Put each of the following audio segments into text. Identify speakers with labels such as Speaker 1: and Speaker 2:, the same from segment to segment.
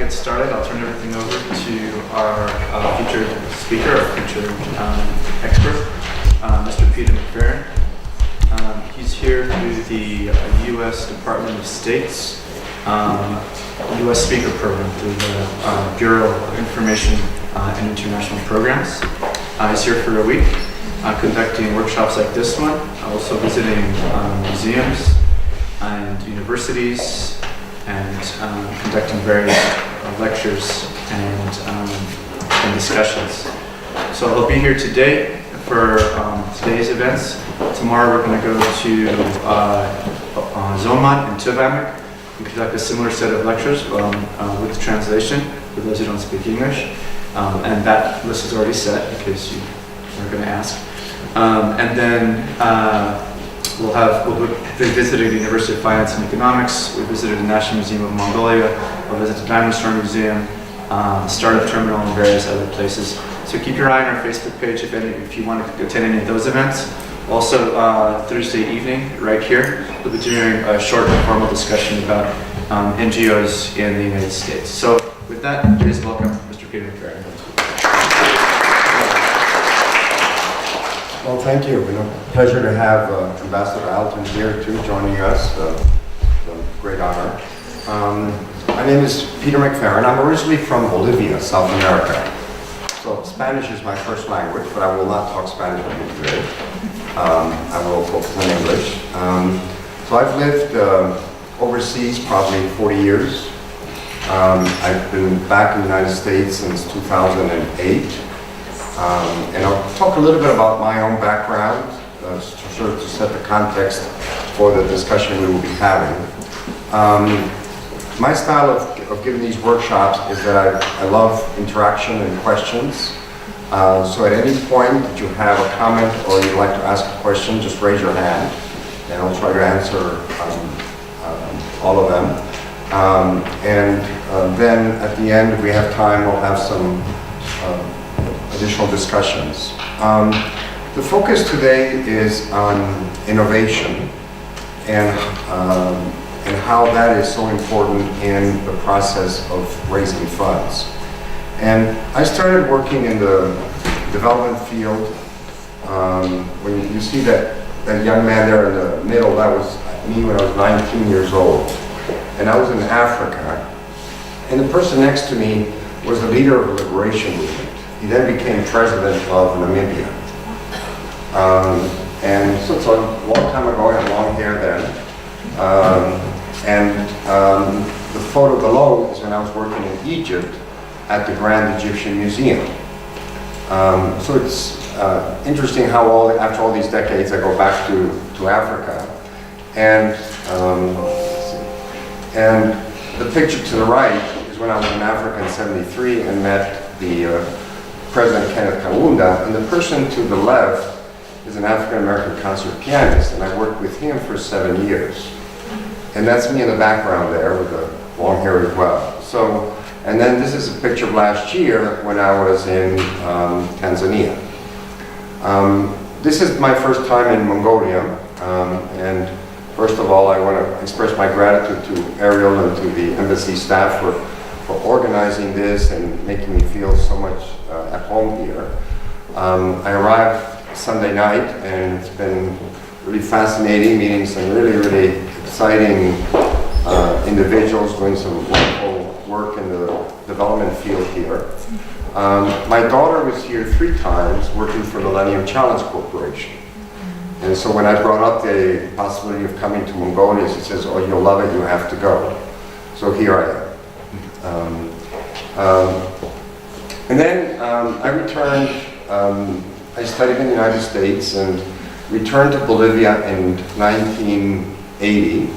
Speaker 1: get started, I'll turn everything over to our featured speaker, our featured expert, Mr. Peter McFarren. He's here through the U.S. Department of State's U.S. Speaker Program through the Bureau of Information and International Programs. He's here for a week, conducting workshops like this one, also visiting museums and universities, and conducting various lectures and discussions. So he'll be here today for today's events. Tomorrow we're going to go to Zonman in Tuvamik and conduct a similar set of lectures with translation for those who don't speak English. And that list is already set in case you are going to ask. And then we'll be visiting the University of Finance and Economics. We visited the National Museum of Mongolia. We'll visit the Diamond Storm Museum, Startup Terminal, and various other places. So keep your eye on our Facebook page if you want to attend any of those events. Also, Thursday evening, right here, we'll be doing a short informal discussion about NGOs in the United States. So with that, please welcome Mr. Peter McFarren.
Speaker 2: Well, thank you. It's a pleasure to have Ambassador Alton here too, joining us. A great honor. My name is Peter McFarren. I'm originally from Bolivia, South America. So Spanish is my first language, but I will not talk Spanish with you today. I will focus on English. So I've lived overseas probably 40 years. I've been back in the United States since 2008. And I'll talk a little bit about my own background, sort of to set the context for the discussion we will be having. My style of giving these workshops is that I love interaction and questions. So at any point that you have a comment or you'd like to ask a question, just raise your hand and I'll try to answer all of them. Then at the end, if we have time, we'll have some additional discussions. The focus today is on innovation and how that is so important in the process of raising funds. And I started working in the development field. When you see that young man there in the middle, that was me when I was 19 years old. And I was in Africa. And the person next to me was the leader of the liberation movement. He then became president of Namibia. And so it's a long time ago, I had long hair then. The photo below is when I was working in Egypt at the Grand Egyptian Museum. So it's interesting how after all these decades I go back to Africa. And the picture to the right is when I was in Africa in '73 and met the President Kenneth Kaunda, and the person to the left is an African-American concert pianist, and I worked with him for 7 years. And that's me in the background there with the long hair as well. So, and then this is a picture of last year when I was in Tanzania. This is my first time in Mongolia, and first of all, I want to express my gratitude to Ariel and to the embassy staff for organizing this and making me feel so much at home here. I arrived Sunday night and it's been really fascinating meeting some really exciting individuals doing some wonderful work in the development field here. My daughter was here 3 times working for Millennium Challenge Corporation. And so when I brought up the possibility of coming to Mongolia, she says, "Oh, you'll love it, you have to go." So here I am. And then I returned, I studied in the United States and returned to Bolivia in 1980.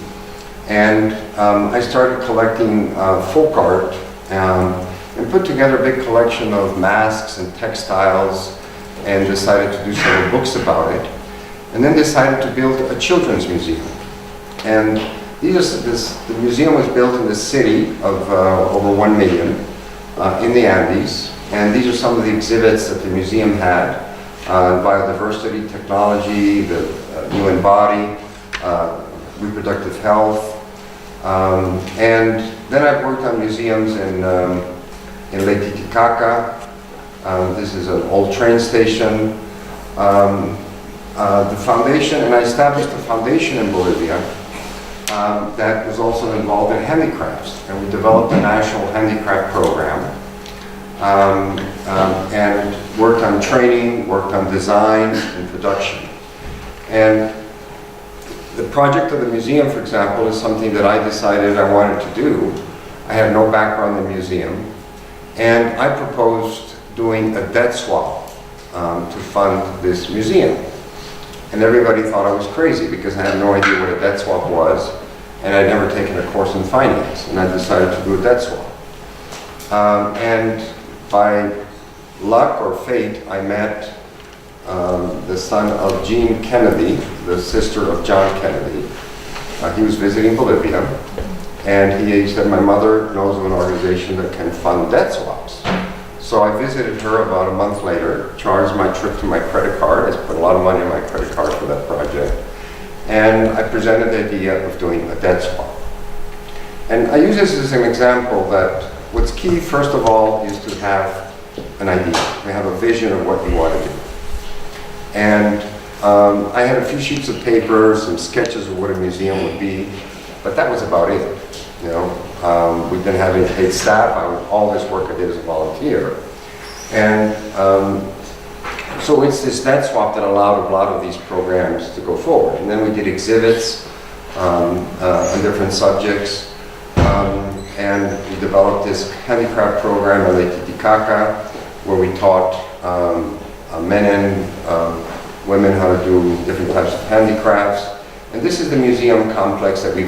Speaker 2: And I started collecting folk art and put together a big collection of masks and textiles and decided to do several books about it. And then decided to build a children's museum. And the museum was built in the city of over 1 million in the Andes. And these are some of the exhibits that the museum had. Biodiversity, technology, the human body, reproductive health, And then I've worked on museums in Lake Titicaca. This is an old train station. The foundation, and I established a foundation in Bolivia that was also involved in handicrafts, and we developed a national handicraft program, and worked on training, worked on design and production. And the project of the museum, for example, is something that I decided I wanted to do. I had no background in museum, and I proposed doing a debt swap to fund this museum. And everybody thought I was crazy because I had no idea what a debt swap was, and I'd never taken a course in finance, and I decided to do a debt swap. And by luck or fate, I met the son of Jean Kennedy, the sister of John Kennedy. He was visiting Bolivia, and he said, my mother knows of an organization that can fund debt swaps. So I visited her about a month later, charged my trip to my credit card. I put a lot of money on my credit card for that project. And I presented the idea of doing a debt swap. And I use this as an example that what's key, first of all, is to have an idea, to have a vision of what you want to do. And I had a few sheets of paper, some sketches of what a museum would be, but that was about it. You know, we've been having paid staff. All this work I did as a volunteer. And so it's this debt swap that allowed a lot of these programs to go forward. And then we did exhibits on different subjects. And we developed this handicraft program in Lake Titicaca, where we taught men and women how to do different types of handicrafts. And this is the museum complex that we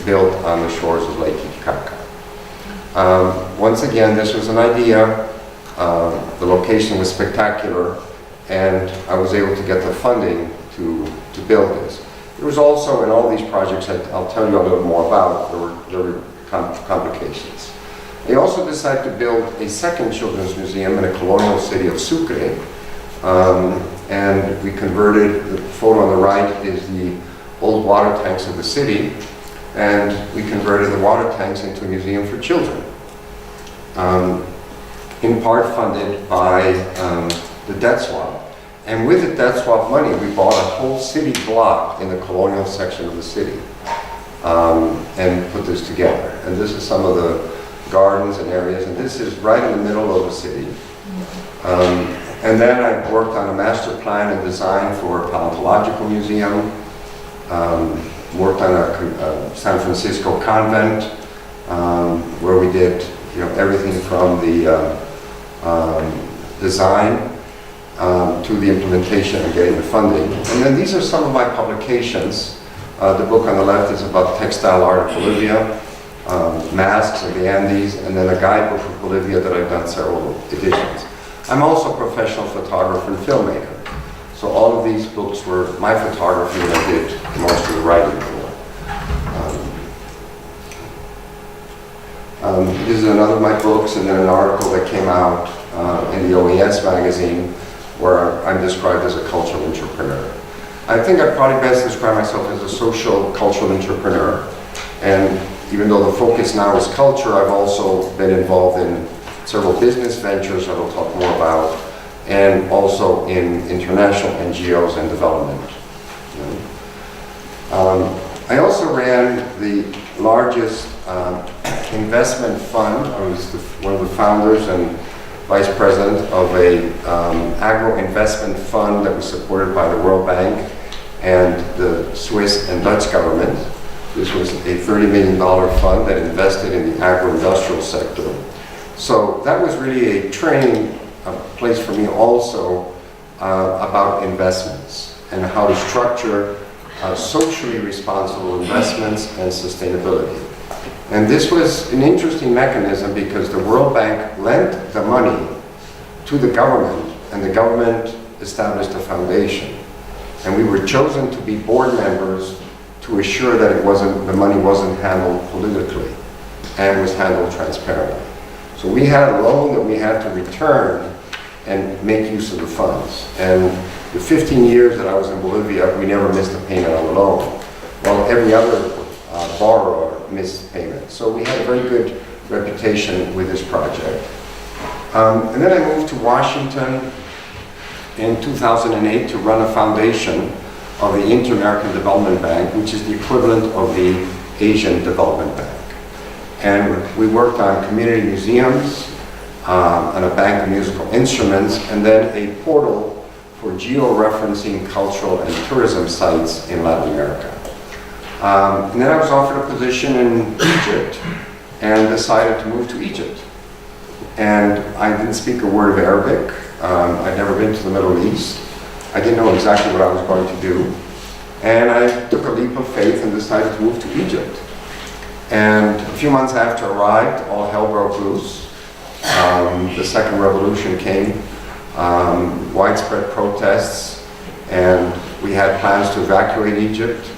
Speaker 2: built on the shores of Lake Titicaca. Once again, this was an idea. The location was spectacular, and I was able to get the funding to build this. There was also, in all these projects I'll tell you a little more about, there were complications. They also decided to build a second children's museum in a colonial city of Sucre, and we converted, the photo on the right is the old water tanks of the city, and we converted the water tanks into a museum for children. In part funded by the debt swap. And with the debt swap money, we bought a whole city block in the colonial section of the city, and put this together. And this is some of the gardens and areas, and this is right in the middle of the city. And then I worked on a master plan and design for a paleontological museum, worked on a San Francisco convent, where we did everything from the design to the implementation and getting the funding. And then these are some of my publications. The book on the left is about textile art of Bolivia, masks of the Andes, and then a guidebook for Bolivia that I've done several editions. I'm also a professional photographer and filmmaker. So all of these books were my photography that I did most of the writing for. This is another of my books, and then an article that came out in the OES magazine where I'm described as a cultural entrepreneur. I think I'd probably best describe myself as a social cultural entrepreneur. And even though the focus now is culture, I've also been involved in several business ventures that I'll talk more about, and also in international NGOs and development. I also ran the largest investment fund. I was one of the founders and vice president of a agro-investment fund that was supported by the World Bank and the Swiss and Dutch government. This was a $30 million fund that invested in the agro-industrial sector. So that was really a training place for me also about investments and how to structure socially responsible investments and sustainability. And this was an interesting mechanism because the World Bank lent the money to the government, and the government established a foundation. And we were chosen to be board members to assure that the money wasn't handled politically and was handled transparently. So we had a loan that we had to return and make use of the funds. And the 15 years that I was in Bolivia, we never missed a payment on the loan. While every other borrower missed payments. So we had a very good reputation with this project. And then I moved to Washington in 2008 to run a foundation of the Inter-American Development Bank, which is the equivalent of the Asian Development Bank. And we worked on community museums, on a bank of musical instruments, and then a portal for geo-referencing cultural and tourism sites in Latin America. And then I was offered a position in Egypt and decided to move to Egypt. And I didn't speak a word of Arabic. I'd never been to the Middle East. I didn't know exactly what I was going to do. And I took a leap of faith and decided to move to Egypt. And a few months after I arrived, all hell broke loose. The second revolution came, widespread protests, and we had plans to evacuate Egypt.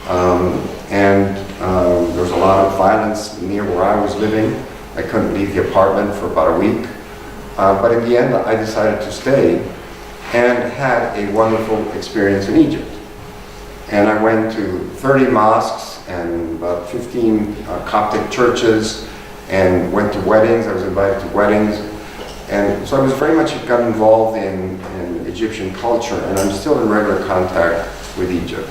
Speaker 2: There was a lot of violence near where I was living. I couldn't leave the apartment for about a week. But in the end, I decided to stay and had a wonderful experience in Egypt. And I went to 30 mosques and about 15 Coptic churches and went to weddings. I was invited to weddings. And so I was very much got involved in Egyptian culture, and I'm still in regular contact with Egypt.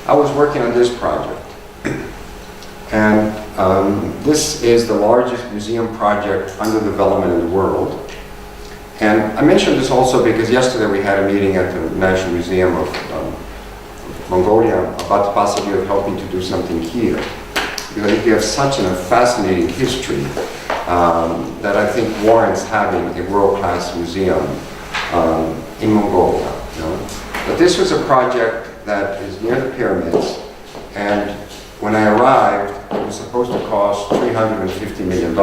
Speaker 2: I was working on this project. And this is the largest museum project under development in the world. And I mentioned this also because yesterday we had a meeting at the National Museum of Mongolia about the possibility of helping to do something here. Because I think we have such a fascinating history that I think warrants having a world-class museum in Mongolia. You know? But this was a project that is near the pyramids, and when I arrived, it was supposed to cost $350 million.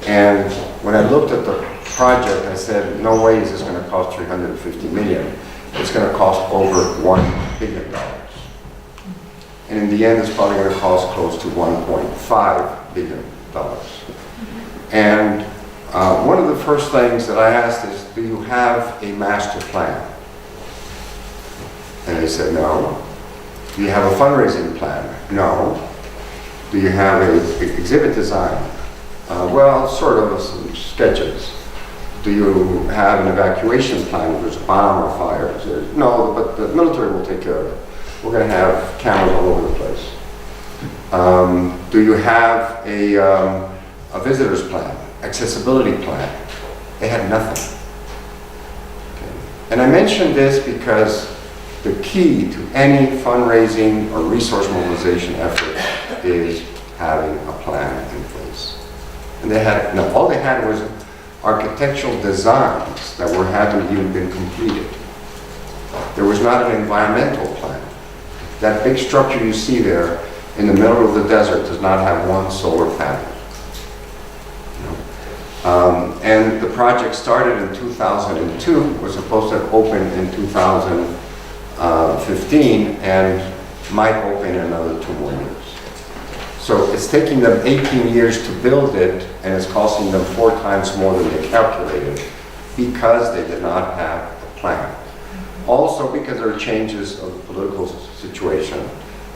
Speaker 2: And when I looked at the project, I said, no way is this going to cost $350 million. It's going to cost over $1 billion. And in the end, it's probably going to cost close to $1.5 billion. And one of the first things that I asked is, do you have a master plan? And they said, no. Do you have a fundraising plan? No. Do you have an exhibit design? Well, sort of some sketches. Do you have an evacuation plan if there's a bomb or fire? No, but the military will take care of it. We're going to have cameras all over the place. Do you have a visitor's plan, accessibility plan? They had nothing. Okay. And I mention this because the key to any fundraising or resource mobilization effort is having a plan in place. And they had, no, all they had was architectural designs that hadn't even been completed. There was not an environmental plan. That big structure you see there in the middle of the desert does not have one solar panel. And the project started in 2002, was supposed to open in 2015, and might open in another 2 more years. So it's taking them 18 years to build it, and it's costing them 4 times more than they calculated because they did not have a plan. Also because there are changes of the political situation,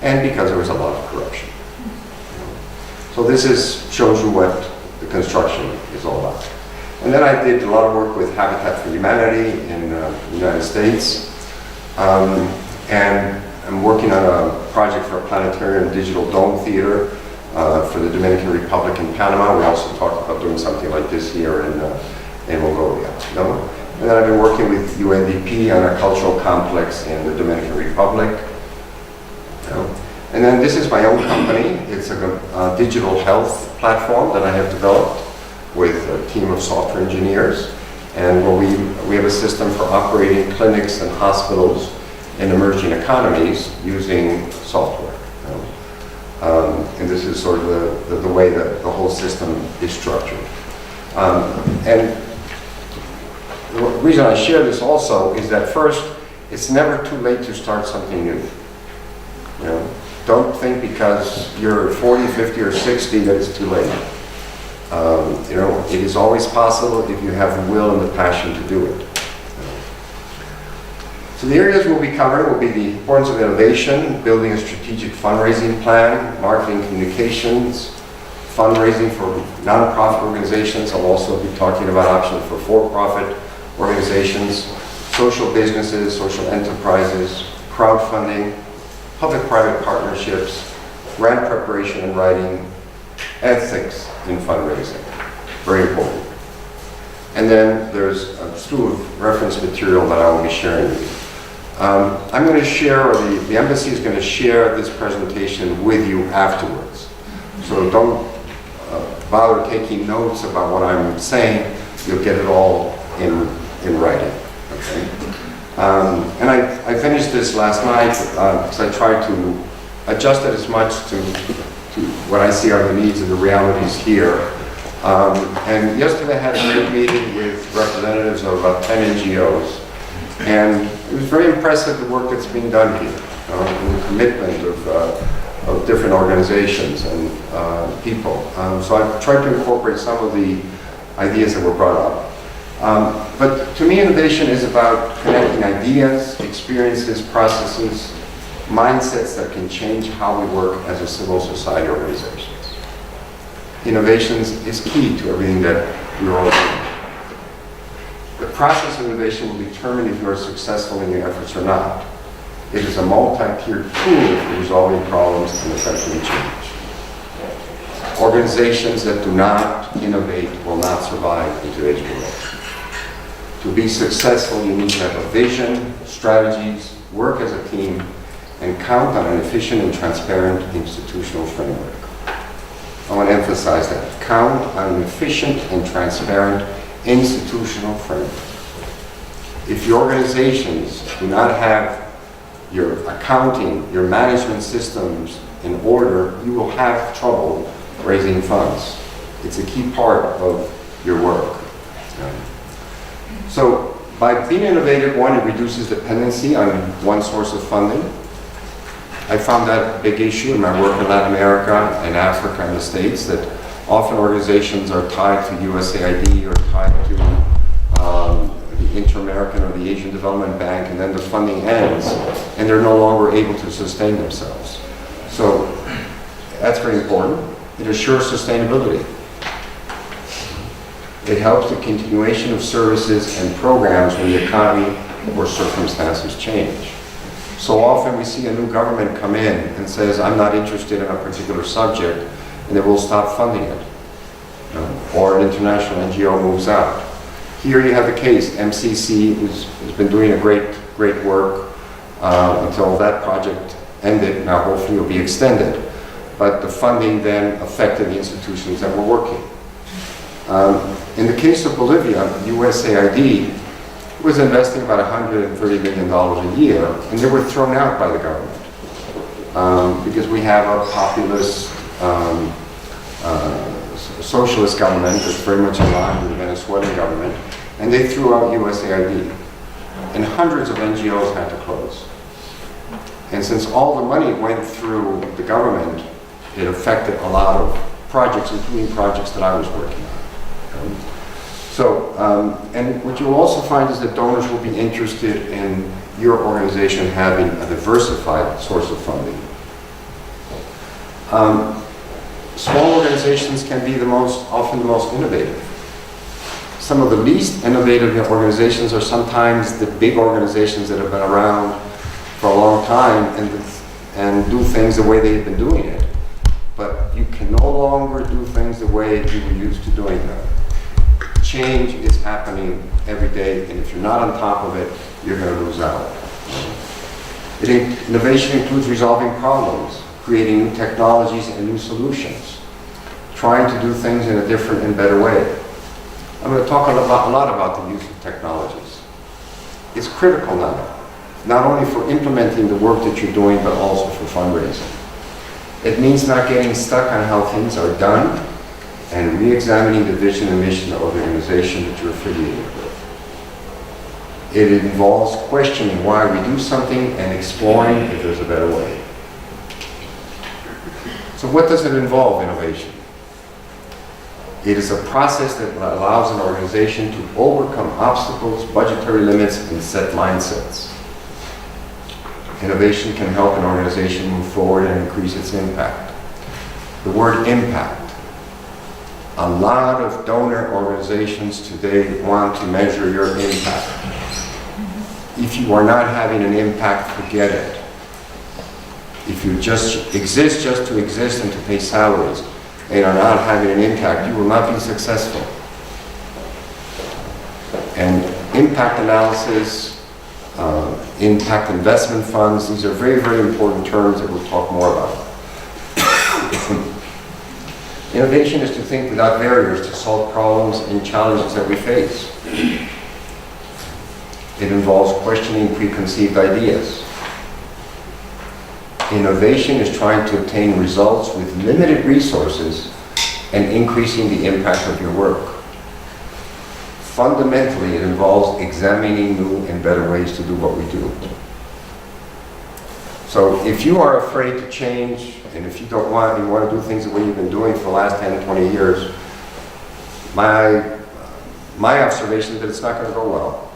Speaker 2: and because there was a lot of corruption. So this shows you what the construction is all about. And then I did a lot of work with Habitat for Humanity in the United States. And I'm working on a project for a planetarium digital dome theater for the Dominican Republic and Panama. We also talked about doing something like this here in Mongolia. No? And then I've been working with UNDP on a cultural complex in the Dominican Republic. No? And then this is my own company. It's a digital health platform that I have developed with a team of software engineers. And where we have a system for operating clinics and hospitals in emerging economies using software. And this is sort of the way that the whole system is structured. And the reason I share this also is that first, it's never too late to start something new. You know, don't think because you're 40, 50, or 60 that it's too late. You know, it is always possible if you have the will and the passion to do it. So the areas we'll be covering will be the importance of innovation, building a strategic fundraising plan, marketing communications, fundraising for nonprofit organizations. I'll also be talking about options for for-profit organizations, social businesses, social enterprises, crowdfunding, public-private partnerships, grant preparation and writing, ethics in fundraising. Very important. And then there's a slew of reference material that I will be sharing with you. I'm going to share, or the embassy is going to share this presentation with you afterwards. So don't bother taking notes about what I'm saying. You'll get it all in writing. Okay? And I finished this last night because I tried to adjust it as much to what I see are the needs and the realities here. And yesterday I had a great meeting with representatives of about 10 NGOs. And it was very impressive the work that's being done here, and the commitment of different organizations and people. So I've tried to incorporate some of the ideas that were brought up. But to me, innovation is about connecting ideas, experiences, processes, mindsets that can change how we work as a civil society organization. Innovation is key to everything that we're all doing. The process of innovation will determine if you are successful in your efforts or not. It is a multi-tiered tool for resolving problems and effecting change. Organizations that do not innovate will not survive in today's world. To be successful, you need to have a vision, strategies, work as a team, and count on an efficient and transparent institutional framework. I want to emphasize that. Count on an efficient and transparent institutional framework. If your organizations do not have your accounting, your management systems in order, you will have trouble raising funds. It's a key part of your work. So by being innovative, one, it reduces dependency on one source of funding. I found that a big issue in my work in Latin America and Africa and the States, that often organizations are tied to USAID or tied to the Inter-American or the Asian Development Bank, and then the funding ends and they're no longer able to sustain themselves. So that's very important. It assures sustainability. It helps the continuation of services and programs when the economy or circumstances change. So often we see a new government come in and says, I'm not interested in a particular subject, and they will stop funding it. Or an international NGO moves out. Here you have the case. MCC has been doing a great work until that project ended. Now hopefully it will be extended. But the funding then affected the institutions that were working. In the case of Bolivia, USAID was investing about $130 million a year, and they were thrown out by the government because we have a populist socialist government that's very much in line with the Venezuelan government, and they threw out USAID. And hundreds of NGOs had to close. And since all the money went through the government, it affected a lot of projects, including projects that I was working on. And what you'll also find is that donors will be interested in your organization having a diversified source of funding. Small organizations can be often the most innovative. Some of the least innovative organizations are sometimes the big organizations that have been around for a long time and do things the way they've been doing it. But you can no longer do things the way you were used to doing them. Change is happening every day, and if you're not on top of it, you're going to lose out. Innovation includes resolving problems, creating new technologies and new solutions, trying to do things in a different and better way. I'm going to talk a lot about the use of technologies. It's critical now, not only for implementing the work that you're doing, but also for fundraising. It means not getting stuck on how things are done and re-examining the vision and mission of the organization that you're affiliated with. It involves questioning why we do something and exploring if there's a better way. So what does it involve, innovation? It is a process that allows an organization to overcome obstacles, budgetary limits, and set mindsets. Innovation can help an organization move forward and increase its impact. The word impact. A lot of donor organizations today want to measure your impact. If you are not having an impact, forget it. If you just exist to exist and to pay salaries and are not having an impact, you will not be successful. And impact analysis, impact investment funds, these are very, very important terms that we'll talk more about. Innovation is to think without barriers to solve problems and challenges that we face. It involves questioning preconceived ideas. Innovation is trying to obtain results with limited resources and increasing the impact of your work. Fundamentally, it involves examining new and better ways to do what we do. So if you are afraid to change, and if you want to do things the way you've been doing for the last 10, 20 years, my observation is that it's not going to go well.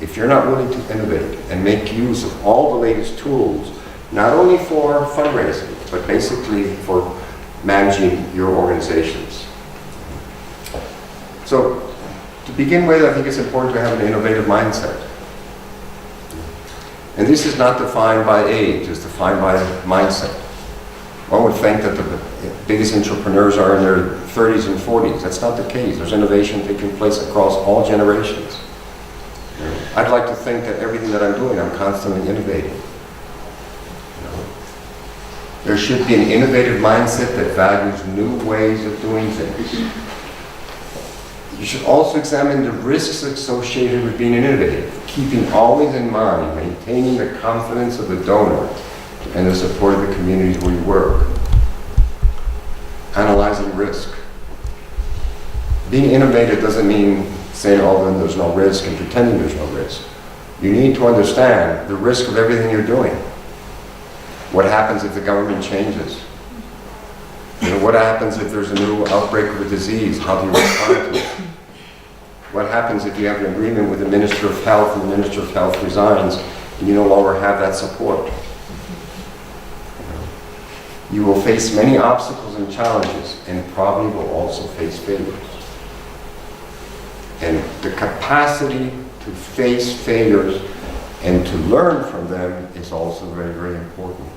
Speaker 2: If you're not willing to innovate and make use of all the latest tools, not only for fundraising, but basically for managing your organizations. So, to begin with, I think it's important to have an innovative mindset. And this is not defined by age, it's defined by mindset. One would think that the biggest entrepreneurs are in their 30s and 40s. That's not the case. There's innovation taking place across all generations. I'd like to think that everything that I'm doing, I'm constantly innovating. There should be an innovative mindset that values new ways of doing things. You should also examine the risks associated with being innovative, keeping always in mind maintaining the confidence of the donor and the support of the communities where you work. Analyzing risk. Being innovative doesn't mean saying, oh, then there's no risk and pretending there's no risk. You need to understand the risk of everything you're doing. What happens if the government changes? What happens if there's a new outbreak of a disease? How do you respond to it? What happens if you have an agreement with the Minister of Health and the Minister of Health resigns and you no longer have that support? You will face many obstacles and challenges and probably will also face failures. And the capacity to face failures and to learn from them is also very, very important.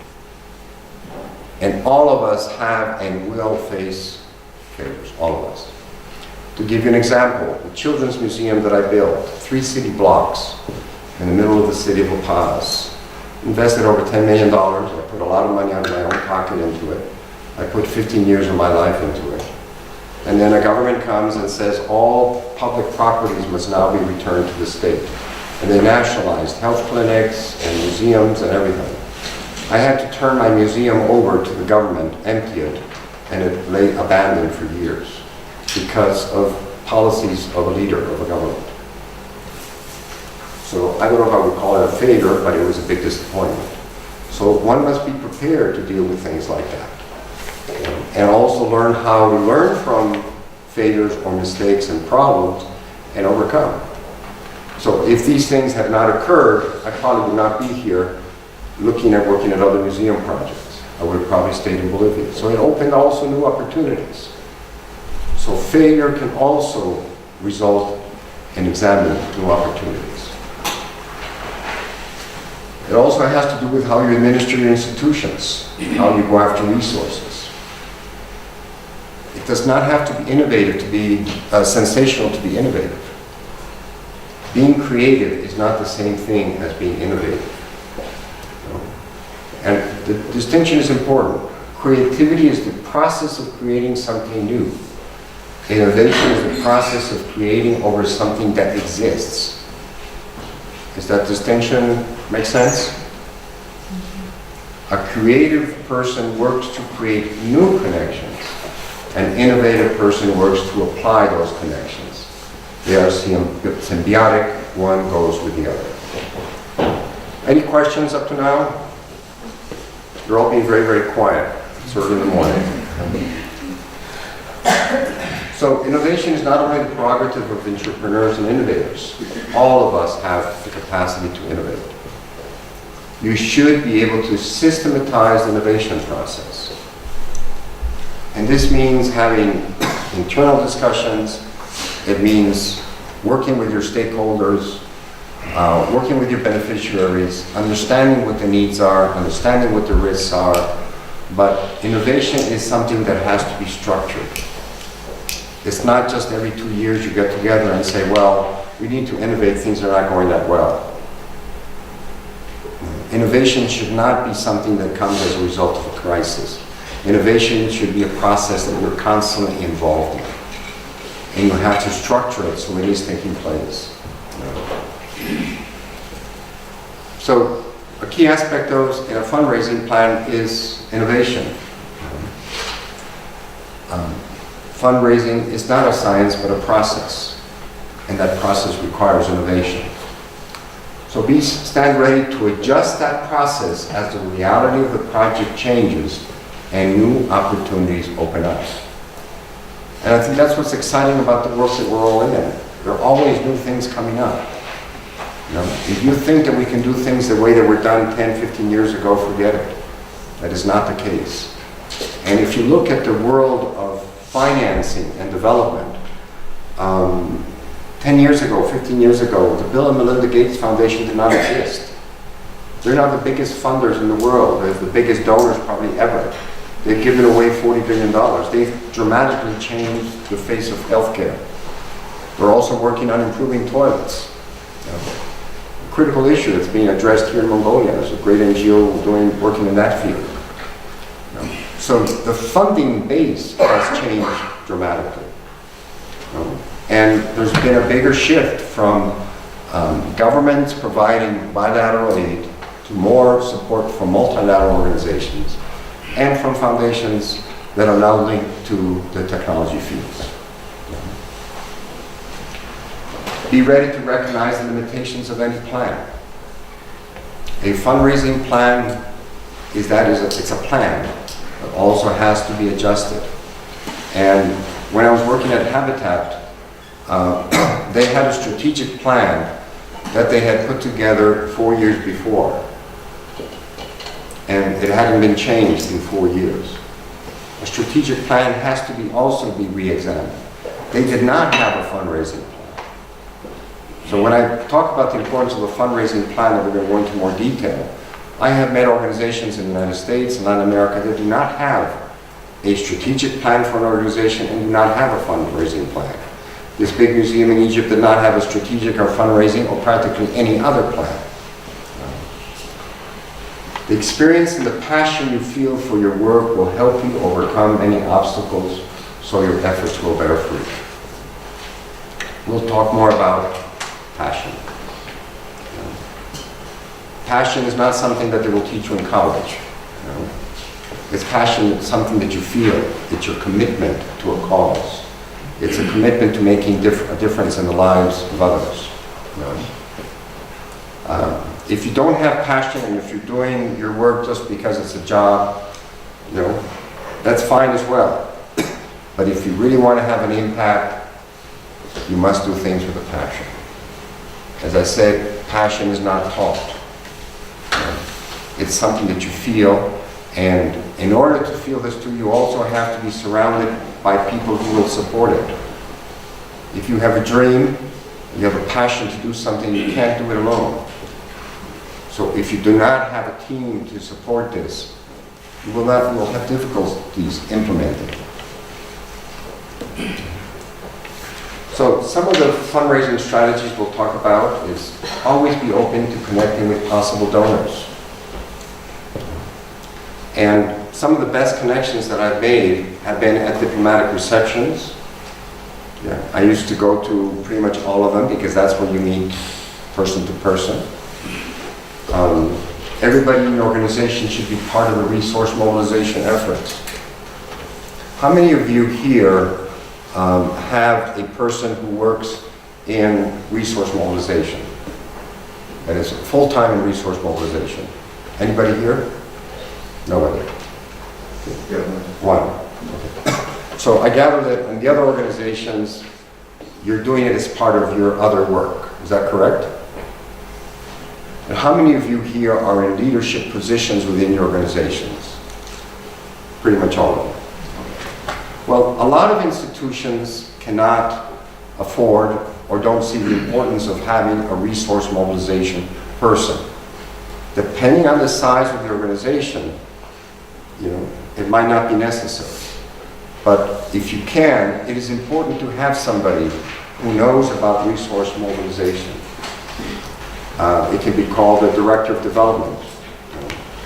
Speaker 2: And all of us have and will face failures, all of us. To give you an example, the Children's Museum that I built, 3 city blocks in the middle of the city of La Paz, invested over $10 million. I put a lot of money out of my own pocket into it. I put 15 years of my life into it. And then a government comes and says all public properties must now be returned to the state. And they nationalized health clinics and museums and everything. I had to turn my museum over to the government, empty it, and it lay abandoned for years because of policies of a leader of a government. So I don't know if I would call it a failure, but it was a big disappointment. So one must be prepared to deal with things like that. And also learn how to learn from failures or mistakes and problems and overcome. So if these things had not occurred, I probably would not be here working at other museum projects. I would have probably stayed in Bolivia. So it opened also new opportunities. So failure can also result in examining new opportunities. It also has to do with how you administer your institutions, how you go after resources. It does not have to be innovative to be sensational to be innovative. Being creative is not the same thing as being innovative. And the distinction is important. Creativity is the process of creating something new. Innovation is the process of creating over something that exists. Does that distinction make sense? A creative person works to create new connections. An innovative person works to apply those connections. They are symbiotic, one goes with the other. Any questions up to now? You're all being very, very quiet. It's early in the morning. So innovation is not only the prerogative of entrepreneurs and innovators. All of us have the capacity to innovate. you should be able to systematize the innovation process. And this means having internal discussions. It means working with your stakeholders, working with your beneficiaries, understanding what the needs are, understanding what the risks are. But innovation is something that has to be structured. It's not just every 2 years you get together and say, well, we need to innovate, things are not going that well. Innovation should not be something that comes as a result of a crisis. Innovation should be a process that you're constantly involved in. And you have to structure it so it is taking place. So a key aspect of in a fundraising plan is innovation. Fundraising is not a science but a process, and that process requires innovation. So stand ready to adjust that process as the reality of the project changes and new opportunities open up. And I think that's what's exciting about the work that we're all in. There are always new things coming up. If you think that we can do things the way that were done 10, 15 years ago, forget it. That is not the case. And if you look at the world of financing and development, 10 years ago, 15 years ago, the Bill and Melinda Gates Foundation did not exist. They're now the biggest funders in the world. They're the biggest donors probably ever. They've given away $40 billion. They've dramatically changed the face of healthcare. They're also working on improving toilets. A critical issue that's being addressed here in Mongolia. There's a great NGO working in that field. So the funding base has changed dramatically. And there's been a bigger shift from governments providing bilateral aid to more support from multilateral organizations and from foundations that are now linked to the technology fields. Be ready to recognize the limitations of any plan. A fundraising plan it's a plan, but also has to be adjusted. And when I was working at Habitat, they had a strategic plan that they had put together 4 years before. And it hadn't been changed in 4 years. A strategic plan has to also be re-examined. They did not have a fundraising plan. So when I talk about the importance of a fundraising plan that we're going to go into more detail, I have met organizations in the United States and Latin America that do not have a strategic plan for an organization and do not have a fundraising plan. This big museum in Egypt did not have a strategic or fundraising or practically any other plan. The experience and the passion you feel for your work will help you overcome any obstacles so your efforts will bear fruit. We'll talk more about passion. Passion is not something that they will teach you in college. It's passion, it's something that you feel. It's your commitment to a cause. It's a commitment to making a difference in the lives of others. If you don't have passion and if you're doing your work just because it's a job, that's fine as well. But if you really want to have an impact, you must do things with a passion. As I said, passion is not taught. It's something that you feel, and in order to feel this too, you also have to be surrounded by people who will support it. If you have a dream, you have a passion to do something, you can't do it alone. So if you do not have a team to support this, you will have difficulties implementing. So some of the fundraising strategies we'll talk about is always be open to connecting with possible donors. And some of the best connections that I've made have been at diplomatic receptions. I used to go to pretty much all of them because that's where you meet person to person. Everybody in the organization should be part of the resource mobilization efforts. How many of you here have a person who works in resource mobilization? That is full-time in resource mobilization. Anybody here? Nobody.
Speaker 3: Yeah.
Speaker 2: One. Okay. So I gather that in the other organizations, you're doing it as part of your other work. Is that correct? And how many of you here are in leadership positions within your organizations? Pretty much all of you. Well, a lot of institutions cannot afford or don't see the importance of having a resource mobilization person. Depending on the size of the organization, it might not be necessary. But if you can, it is important to have somebody who knows about resource mobilization. It can be called the director of development.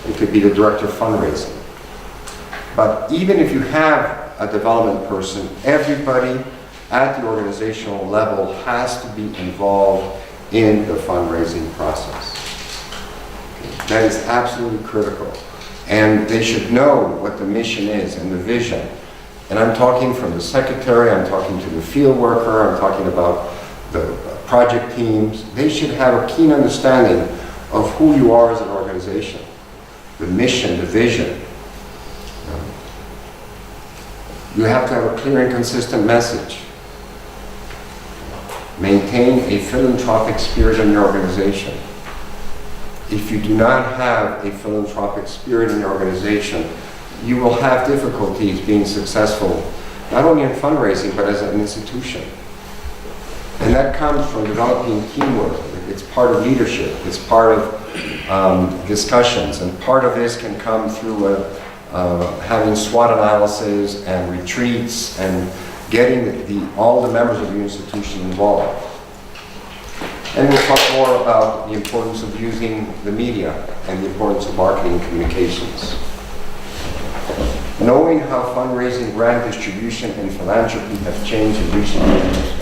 Speaker 2: It could be the director of fundraising. But even if you have a development person, everybody at the organizational level has to be involved in the fundraising process. That is absolutely critical. And they should know what the mission is and the vision. And I'm talking from the secretary, I'm talking to the field worker, I'm talking about the project teams. They should have a keen understanding of who you are as an organization, the mission, the vision. You have to have a clear and consistent message. Maintain a philanthropic spirit in your organization. If you do not have a philanthropic spirit in your organization, you will have difficulties being successful, not only in fundraising, but as an institution. And that comes from developing teamwork. It's part of leadership. It's part of discussions. And part of this can come through having SWOT analysis and retreats and getting all the members of the institution involved. And we'll talk more about the importance of using the media and the importance of marketing communications. Knowing how fundraising, grant distribution, and philanthropy have changed in recent years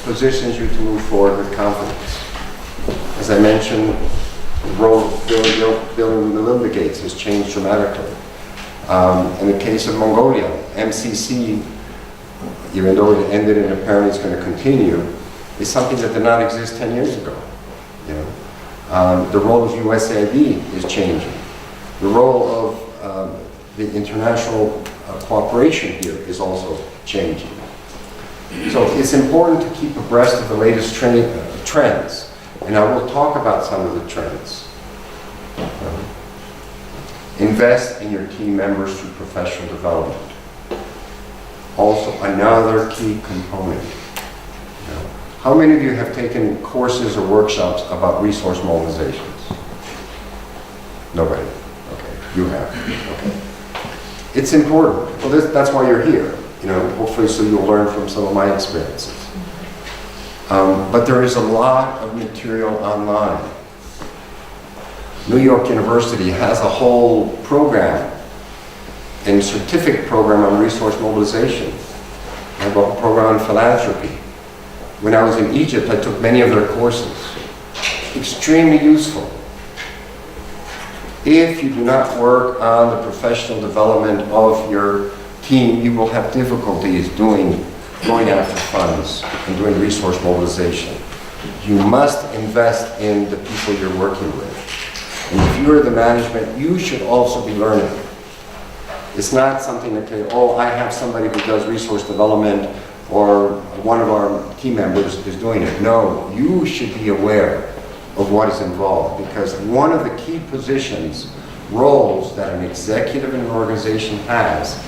Speaker 2: positions you to move forward with confidence. As I mentioned, the role of Bill and Melinda Gates has changed dramatically. In the case of Mongolia, MCC, even though it ended and apparently it's going to continue, is something that did not exist 10 years ago. The role of USAID is changing. The role of the international cooperation here is also changing. So it's important to keep abreast of the latest trends, and I will talk about some of the trends. Invest in your team members through professional development. Also, another key component. How many of you have taken courses or workshops about resource mobilizations? Nobody. Okay, you have. Okay. It's important. Well, that's why you're here. Hopefully so you'll learn from some of my experiences. But there is a lot of material online. New York University has a whole program and certificate program on resource mobilization. I have a program on philanthropy. When I was in Egypt, I took many of their courses. Extremely useful. If you do not work on the professional development of your team, you will have difficulties going after funds and doing resource mobilization. You must invest in the people you're working with. And if you're the management, you should also be learning. It's not something that, I have somebody who does resource development or one of our team members is doing it. No, you should be aware of what is involved, because one of the key roles that an executive in an organization has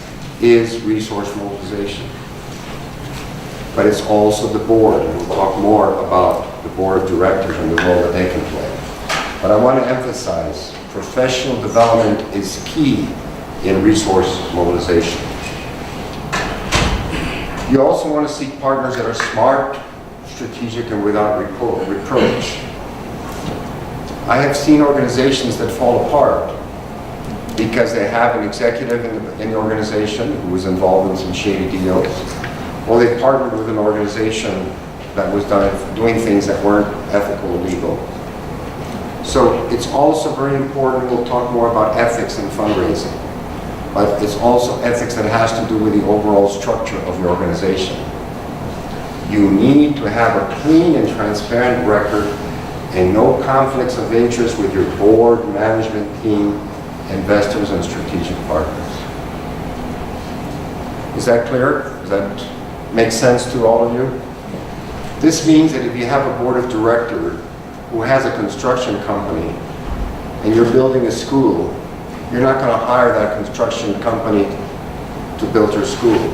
Speaker 2: is resource mobilization. But it's also the board, and we'll talk more about the board of directors and the role that they can play. But I want to emphasize, professional development is key in resource mobilization. You also want to seek partners that are smart, strategic, and without reproach. I have seen organizations that fall apart because they have an executive in the organization who was involved in some shady deals, or they partnered with an organization that was doing things that weren't ethical or legal. So it's also very important, we'll talk more about ethics in fundraising, but it's also ethics that has to do with the overall structure of your organization. You need to have a clean and transparent record and no conflicts of interest with your board, management team, investors, and strategic partners. Is that clear? Does that make sense to all of you? This means that if you have a board of directors who has a construction company and you're building a school, you're not going to hire that construction company to build your school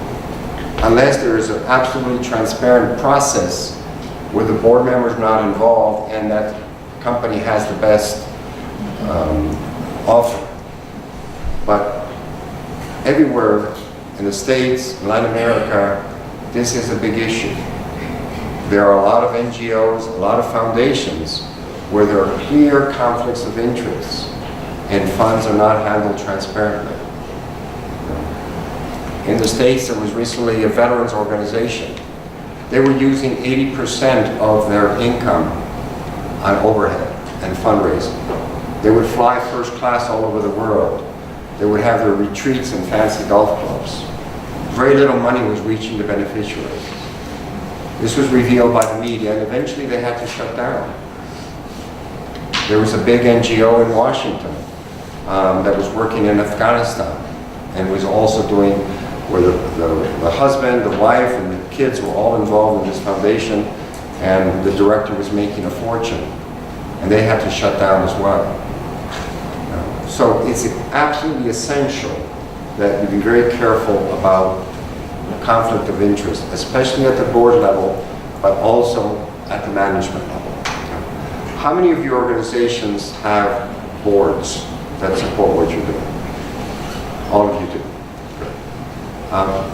Speaker 2: unless there is an absolutely transparent process where the board member is not involved and that company has the best offer. But everywhere in the States, Latin America, this is a big issue. There are a lot of NGOs, a lot of foundations where there are clear conflicts of interest and funds are not handled transparently. In the States, there was recently a veterans organization. They were using 80% of their income on overhead and fundraising. They would fly first class all over the world. They would have their retreats in fancy golf clubs. Very little money was reaching the beneficiaries. This was revealed by the media, and eventually they had to shut down. There was a big NGO in Washington that was working in Afghanistan and was also doing, where the husband, the wife, and the kids were all involved in this foundation, and the director was making a fortune, and they had to shut down as well. So it's absolutely essential that we be very careful about conflict of interest, especially at the board level, but also at the management level. How many of your organizations have boards that support what you're doing? All of you do.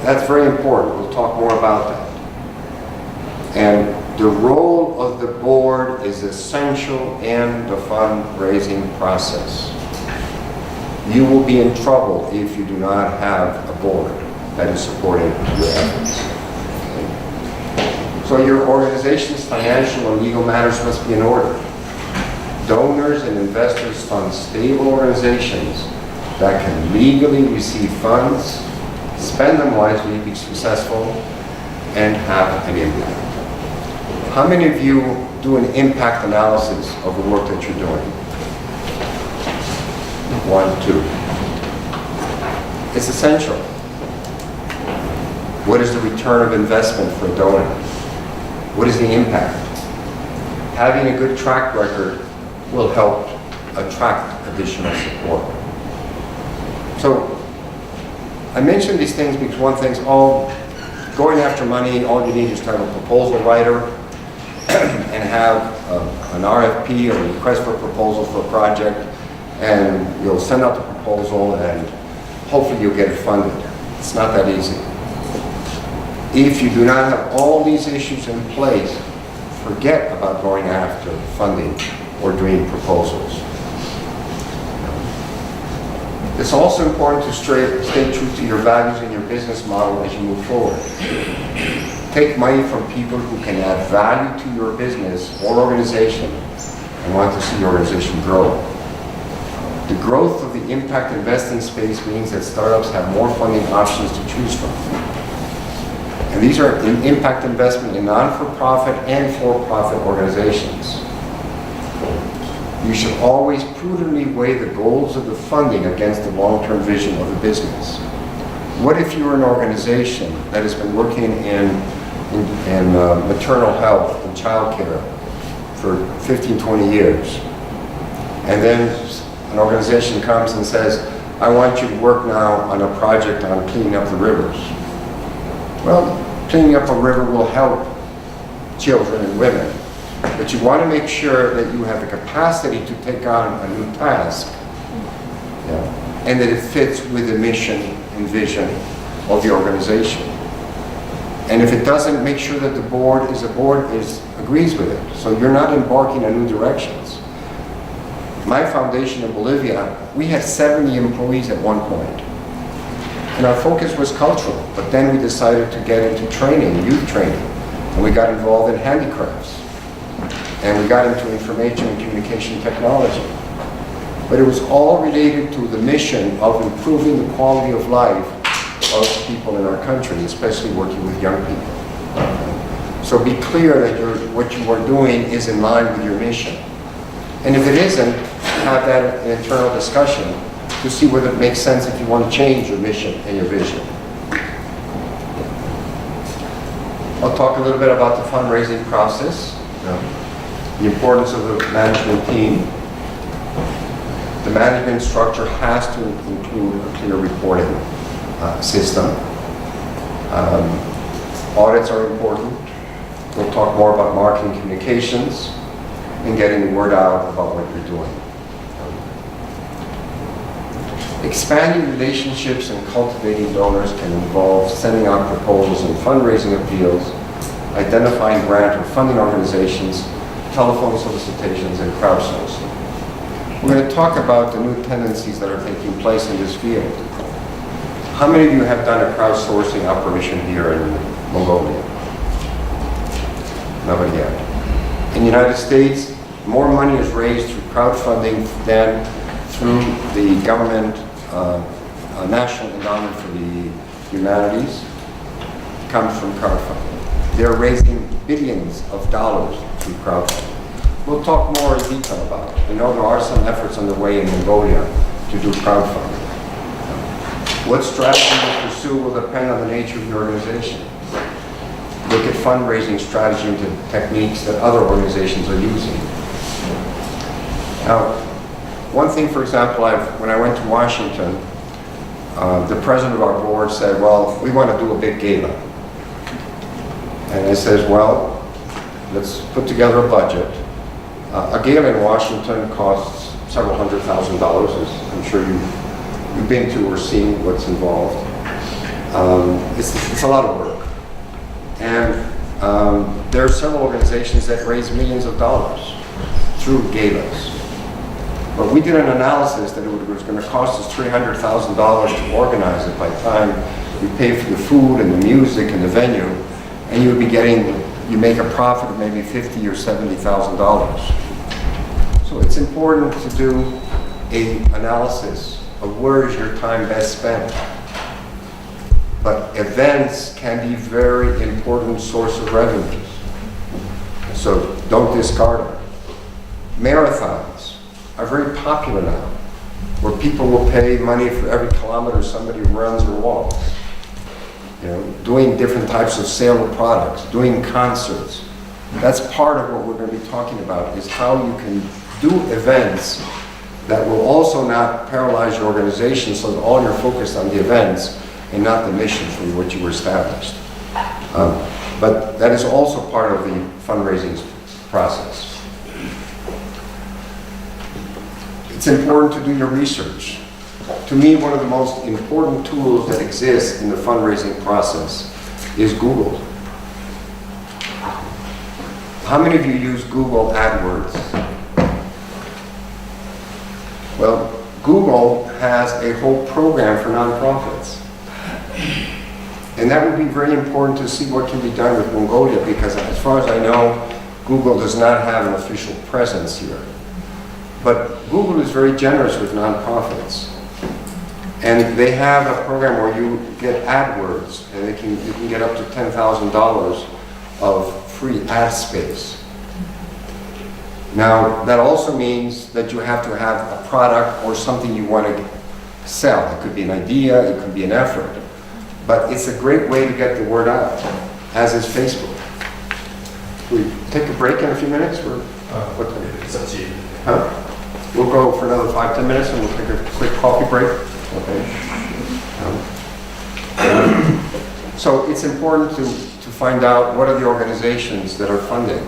Speaker 2: That's very important. We'll talk more about that. And the role of the board is essential in the fundraising process. You will be in trouble if you do not have a board that is supporting your efforts. So your organization's financial and legal matters must be in order. Donors and investors fund stable organizations that can legally receive funds, spend them wisely, be successful, and have an impact. How many of you do an impact analysis of the work that you're doing? 1, 2. It's essential. What is the return of investment for a donor? What is the impact? Having a good track record will help attract additional support. So I mention these things because one thing's going after money, all you need is to have a proposal writer and have an RFP, or a request for proposal for a project, and you'll send out the proposal and hopefully you'll get it funded. It's not that easy. If you do not have all these issues in place, forget about going after funding or doing proposals. It's also important to stay true to your values and your business model as you move forward. Take money from people who can add value to your business or organization and want to see your organization grow. The growth of the impact investing space means that startups have more funding options to choose from. And these are impact investment in non-for-profit and for-profit organizations. You should always prudently weigh the goals of the funding against the long-term vision of the business. What if you're an organization that has been working in maternal health and child care for 15, 20 years, and then an organization comes and says, I want you to work now on a project on cleaning up the rivers. Well, cleaning up a river will help children and women, but you want to make sure that you have the capacity to take on a new task, and that it fits with the mission and vision of the organization. And if it doesn't, make sure that the board agrees with it, so you're not embarking on new directions. My foundation in Bolivia, we had 70 employees at one point. And our focus was cultural, but then we decided to get into training, youth training, and we got involved in handicrafts, and we got into information and communication technology. But it was all related to the mission of improving the quality of life of people in our country, especially working with young people. So be clear that what you are doing is in line with your mission. And if it isn't, have that internal discussion to see whether it makes sense if you want to change your mission and your vision. I'll talk a little bit about the fundraising process. the importance of the management team. The management structure has to include a clear reporting system. Audits are important. We'll talk more about marketing communications and getting the word out about what you're doing. Expanding relationships and cultivating donors can involve sending out proposals and fundraising appeals, identifying grant or funding organizations, telephone solicitations, and crowdsourcing. We're going to talk about the new tendencies that are taking place in this field. How many of you have done a crowdsourcing operation here in Mongolia? Nobody yet. In the United States, more money is raised through crowdfunding than through the government National Endowment for the Humanities. It comes from crowdfunding. They're raising billions of dollars through crowdfunding. We'll talk more in detail about it. I know there are some efforts underway in Mongolia to do crowdfunding. What strategy you pursue will depend on the nature of the organization. Look at fundraising strategy and techniques that other organizations are using. Now, one thing, for example, when I went to Washington, the president of our board said, well, we want to do a big gala. And I said, well, let's put together a budget. A gala in Washington costs several $100,000, as I'm sure you've been to or seen what's involved. It's a lot of work. And there are several organizations that raise millions of dollars through galas. But we did an analysis that it was going to cost us $300,000 to organize it by the time you pay for the food and the music and the venue, and you would be you make a profit of maybe $50,000 or $70,000. So it's important to do an analysis of where is your time best spent. But events can be a very important source of revenues. So don't discard them. Marathons are very popular now, where people will pay money for every kilometer somebody runs or walks. You know, doing different types of sale of products, doing concerts. That's part of what we're going to be talking about, is how you can do events that will also not paralyze your organization so that all you're focused on the events and not the mission for what you were established. But that is also part of the fundraising process. It's important to do your research. To me, one of the most important tools that exists in the fundraising process is Google. How many of you use Google AdWords? Well, Google has a whole program for nonprofits. And that would be very important to see what can be done with Mongolia, because as far as I know, Google does not have an official presence here. But Google is very generous with nonprofits. And they have a program where you get AdWords, and you can get up to $10,000 of free ad space. Now, that also means that you have to have a product or something you want to sell. It could be an idea, it could be an effort. But it's a great way to get the word out, as is Facebook. Can we take a break in a few minutes? What time?
Speaker 1: It's up to you.
Speaker 2: Huh? We'll go for another 5-10 minutes and we'll take a quick coffee break. Okay. So it's important to find out what are the organizations that are funding.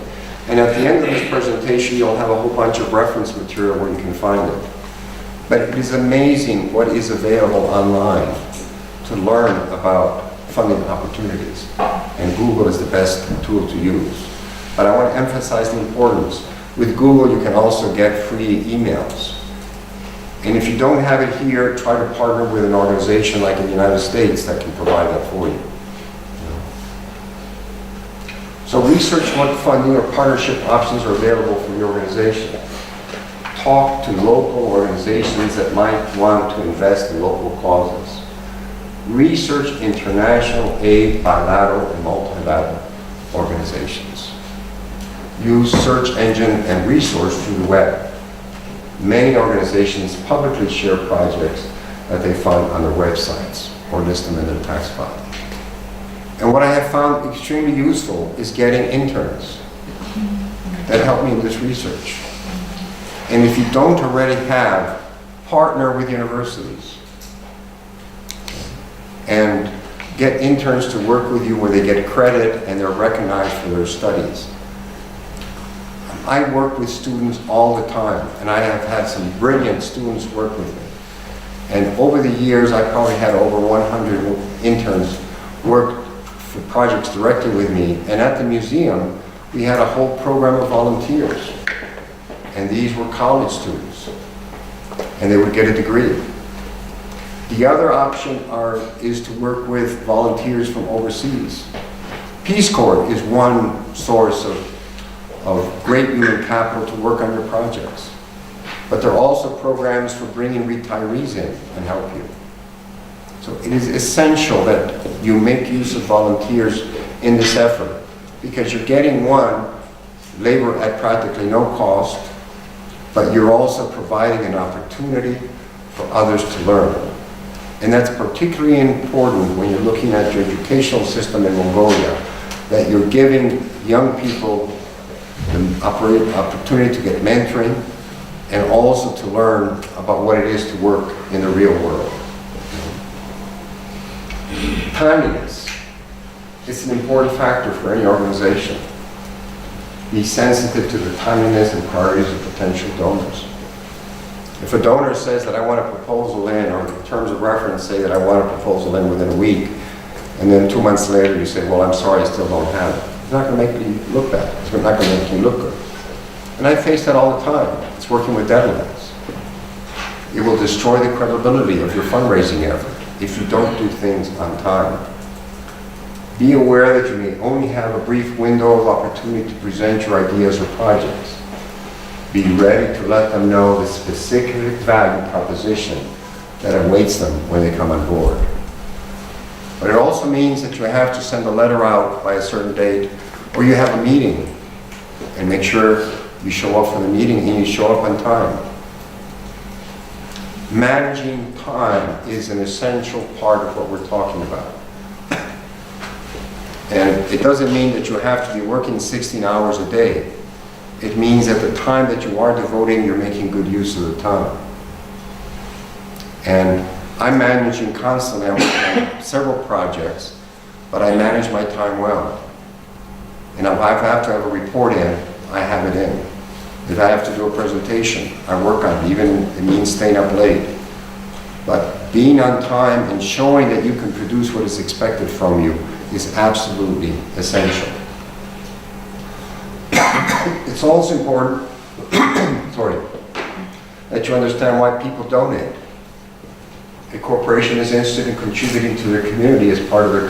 Speaker 2: And at the end of this presentation, you'll have a whole bunch of reference material where you can find it. But it is amazing what is available online to learn about funding opportunities. And Google is the best tool to use. But I want to emphasize the importance. With Google, you can also get free emails. And if you don't have it here, try to partner with an organization like in the United States that can provide that for you. So research what funding or partnership options are available from your organization. Talk to local organizations that might want to invest in local causes. Research international aid, bilateral and multilateral organizations. Use search engine and resource through the web. Many organizations publicly share projects that they fund on their websites or list them in their tax file. And what I have found extremely useful is getting interns. that helped me in this research. And if you don't already have, partner with universities and get interns to work with you where they get credit and they're recognized for their studies. I work with students all the time, and I have had some brilliant students work with me. And over the years, I probably had over 100 interns work for projects directly with me. And at the museum, we had a whole program of volunteers. And these were college students. And they would get a degree. The other option is to work with volunteers from overseas. Peace Corps is one source of great human capital to work on your projects. But there are also programs for bringing retirees in and help you. So it is essential that you make use of volunteers in this effort, because you're getting labor at practically no cost, but you're also providing an opportunity for others to learn. And that's particularly important when you're looking at your educational system in Mongolia, that you're giving young people the opportunity to get mentoring and also to learn about what it is to work in the real world. Timeliness is an important factor for any organization. Be sensitive to the timeliness and priorities of potential donors. If a donor says that I want a proposal in, or in terms of reference say that I want a proposal in within a week, and then 2 months later you say, well, I'm sorry, I still don't have it. It's not going to make you look bad. It's not going to make you look good. And I face that all the time. It's working with deadlines. It will destroy the credibility of your fundraising effort if you don't do things on time. Be aware that you may only have a brief window of opportunity to present your ideas or projects. Be ready to let them know the specific value proposition that awaits them when they come on board. But it also means that you have to send a letter out by a certain date, or you have a meeting, and make sure you show up for the meeting and you show up on time. Managing time is an essential part of what we're talking about. And it doesn't mean that you have to be working 16 hours a day. It means that the time that you are devoting, you're making good use of the time. And I'm managing constantly. I'm working on several projects, but I manage my time well. And if I have to have a report in, I have it in. If I have to do a presentation, I work on it, even if it means staying up late. But being on time and showing that you can produce what is expected from you is absolutely essential. It's also important that you understand why people donate. A corporation is interested in contributing to their community as part of their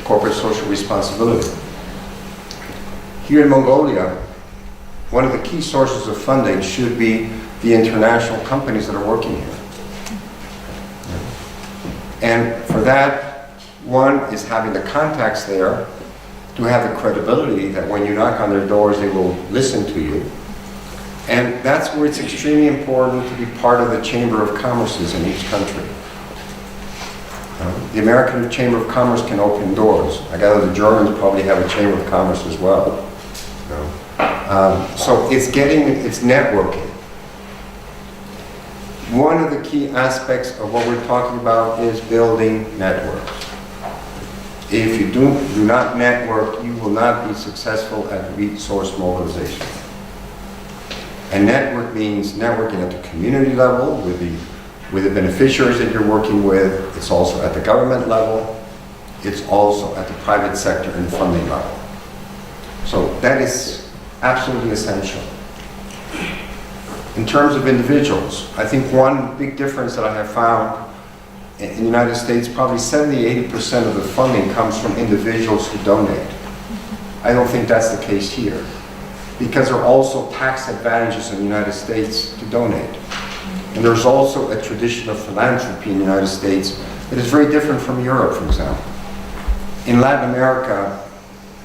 Speaker 2: corporate social responsibility. Here in Mongolia, one of the key sources of funding should be the international companies that are working here. And for that, one is having the contacts there to have the credibility that when you knock on their doors, they will listen to you. And that's where it's extremely important to be part of the Chamber of Commerces in each country. The American Chamber of Commerce can open doors. I gather the Germans probably have a Chamber of Commerce as well. So it's networking. One of the key aspects of what we're talking about is building networks. If you do not network, you will not be successful at resource mobilization. And network means networking at the community level with the beneficiaries that you're working with. It's also at the government level. It's also at the private sector and funding level. So that is absolutely essential. In terms of individuals, I think one big difference that I have found in the United States, probably 70–80% of the funding comes from individuals who donate. I don't think that's the case here, because there are also tax advantages in the United States to donate. And there's also a tradition of philanthropy in the United States that is very different from Europe, for example. In Latin America,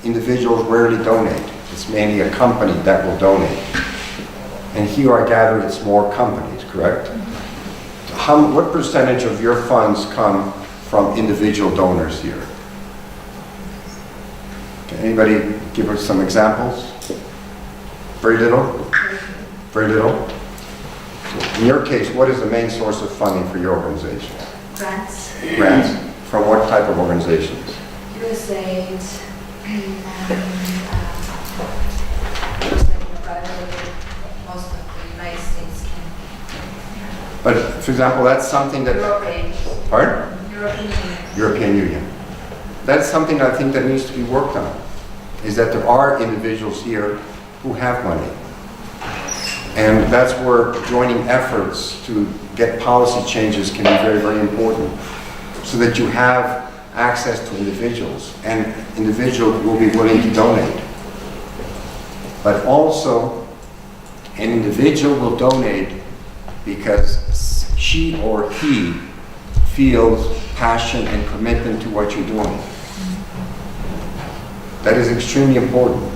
Speaker 2: individuals rarely donate. It's mainly a company that will donate. And here I gather it's more companies, correct? What percentage of your funds come from individual donors here? Can anybody give us some examples? Very little? Very little? In your case, what is the main source of funding for your organization?
Speaker 3: Grants.
Speaker 2: Grants. From what type of organizations?
Speaker 3: USAID. Most of the United States can.
Speaker 2: But, for example, that's something that...
Speaker 3: European.
Speaker 2: Pardon?
Speaker 3: European Union.
Speaker 2: European Union. That's something I think that needs to be worked on, is that there are individuals here who have money. And that's where joining efforts to get policy changes can be very, very important, so that you have access to individuals, and individuals will be willing to donate. But also, an individual will donate because she or he feels passion and commitment to what you're doing. That is extremely important.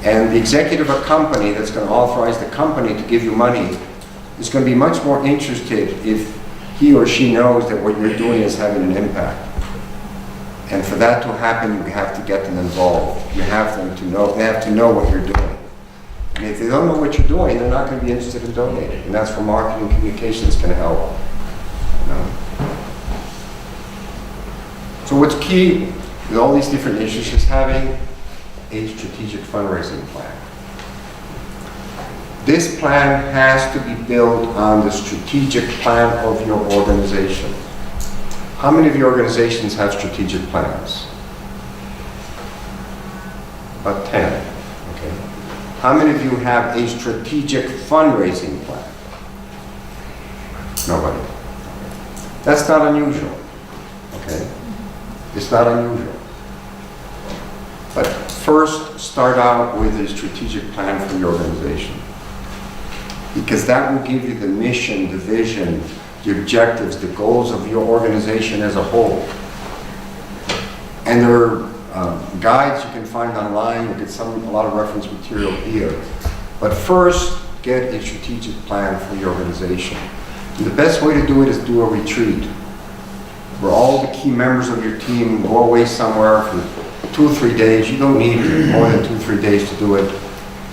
Speaker 2: And the executive of a company that's going to authorize the company to give you money is going to be much more interested if he or she knows that what you're doing is having an impact. And for that to happen, you have to get them involved. You have them to know, they have to know what you're doing. And if they don't know what you're doing, they're not going to be interested in donating. And that's where marketing and communications can help. You know? So what's key with all these different issues is having a strategic fundraising plan. This plan has to be built on the strategic plan of your organization. How many of your organizations have strategic plans? About 10. Okay. How many of you have a strategic fundraising plan? Nobody. That's not unusual. Okay. It's not unusual. But first, start out with a strategic plan for your organization, because that will give you the mission, the vision, the objectives, the goals of your organization as a whole. And there are guides you can find online. You get a lot of reference material here. But first, get a strategic plan for your organization. And the best way to do it is do a retreat, where all the key members of your team go away somewhere for 2 or 3 days. You don't need more than 2 or 3 days to do it.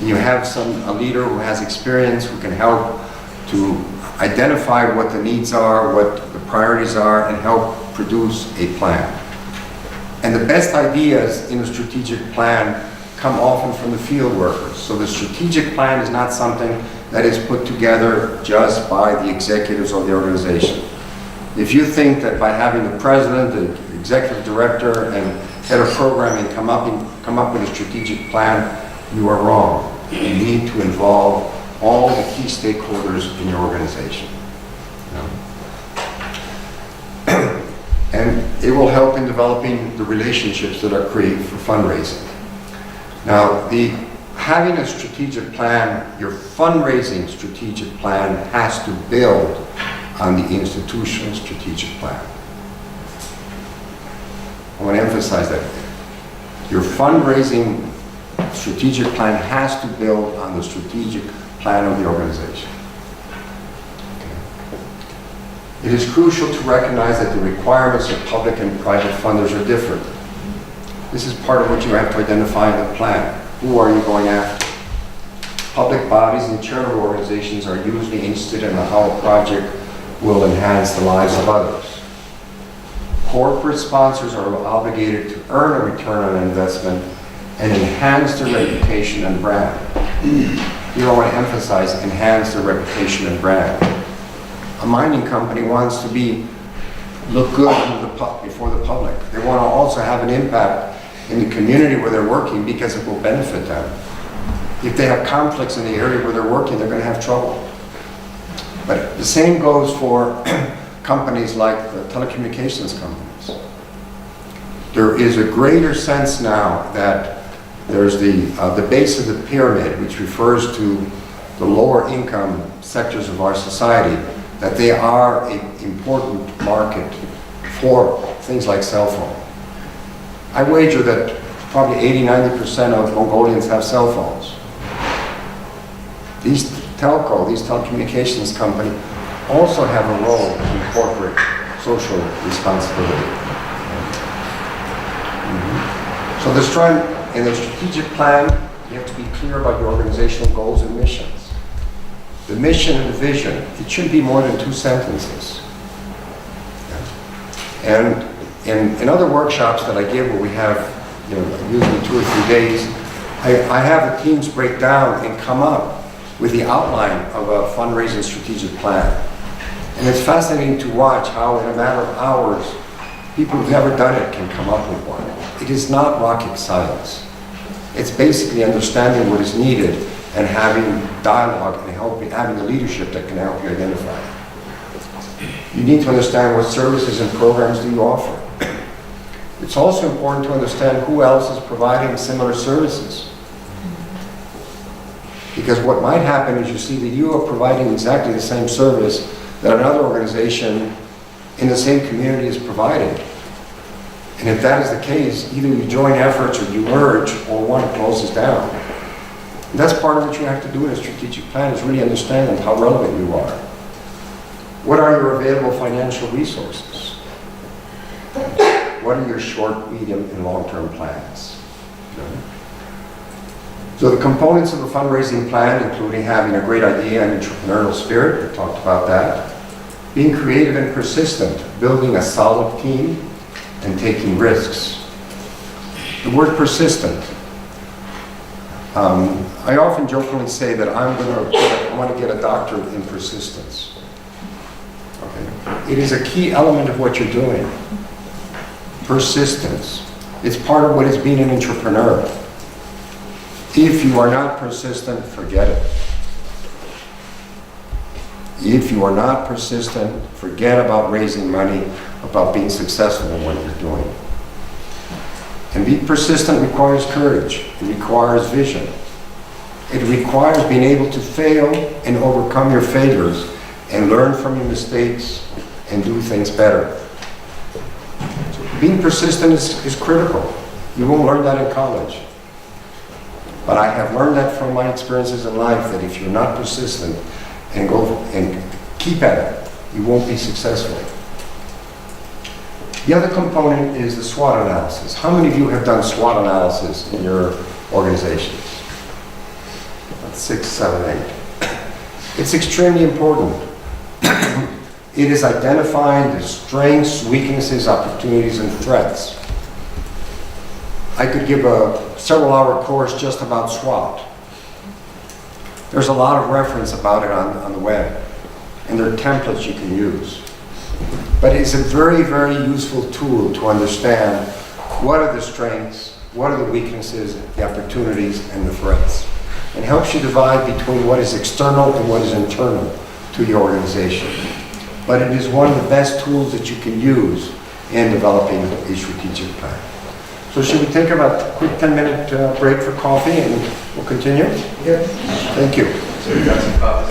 Speaker 2: And you have a leader who has experience, who can help to identify what the needs are, what the priorities are, and help produce a plan. And the best ideas in a strategic plan come often from the field workers. So the strategic plan is not something that is put together just by the executives of the organization. If you think that by having the president, the executive director, and head of programming come up with a strategic plan, you are wrong. You need to involve all the key stakeholders in your organization. You know? And it will help in developing the relationships that are created for fundraising. Now, having a strategic plan, your fundraising strategic plan has to build on the institutional strategic plan. I want to emphasize that. Your fundraising strategic plan has to build on the strategic plan of the organization. Okay. It is crucial to recognize that the requirements of public and private funders are different. This is part of what you have to identify in the plan. Who are you going after? Public bodies and charitable organizations are usually interested in how a project will enhance the lives of others. Corporate sponsors are obligated to earn a return on investment and enhance their reputation and brand. Here I want to emphasize enhance their reputation and brand. A mining company wants to look good before the public. They want to also have an impact in the community where they're working because it will benefit them. If they have conflicts in the area where they're working, they're going to have trouble. But the same goes for companies like the telecommunications companies. There is a greater sense now that there's the base of the pyramid, which refers to the lower income sectors of our society, that they are an important market for things like cell phone. I wager that probably 80–90% of Mongolians have cell phones. These telecommunications companies also have a role in corporate social responsibility. So in the strategic plan, you have to be clear about your organizational goals and missions. The mission and the vision, it should be more than 2 sentences. And in other workshops that I give where we have, usually 2 or 3 days, I have the teams break down and come up with the outline of a fundraising strategic plan. And it's fascinating to watch how in a matter of hours, people who've never done it can come up with one. It is not rocket science. It's basically understanding what is needed and having dialogue and having the leadership that can help you identify it. You need to understand what services and programs do you offer. It's also important to understand who else is providing similar services. Because what might happen is you see that you are providing exactly the same service that another organization in the same community is providing. And if that is the case, either you join efforts or you merge, or one closes down. And that's part of what you have to do in a strategic plan, is really understand how relevant you are. What are your available financial resources? What are your short, medium, and long-term plans? So the components of a fundraising plan, including having a great idea and entrepreneurial spirit, we talked about that. Being creative and persistent, building a solid team, and taking risks. The word persistent. I often jokingly say that I want to get a doctorate in persistence. Okay. It is a key element of what you're doing. Persistence. It's part of what is being an entrepreneur. If you are not persistent, forget it. If you are not persistent, forget about raising money, about being successful in what you're doing. And being persistent requires courage. It requires vision. It requires being able to fail and overcome your failures and learn from your mistakes and do things better. So being persistent is critical. You won't learn that in college. But I have learned that from my experiences in life, that if you're not persistent and go and keep at it, you won't be successful. The other component is the SWOT analysis. How many of you have done SWOT analysis in your organizations? That's 6, 7, 8. It's extremely important. It is identifying the strengths, weaknesses, opportunities, and threats. I could give a several-hour course just about SWOT. There's a lot of reference about it on the web, and there are templates you can use. But it's a very, very useful tool to understand what are the strengths, what are the weaknesses, the opportunities, and the threats. It helps you divide between what is external and what is internal to your organization. But it is one of the best tools that you can use in developing a strategic plan. So should we take about a quick 10-minute break for coffee and we'll continue?
Speaker 1: Yeah.
Speaker 2: Thank you.
Speaker 1: So we've got some coffee.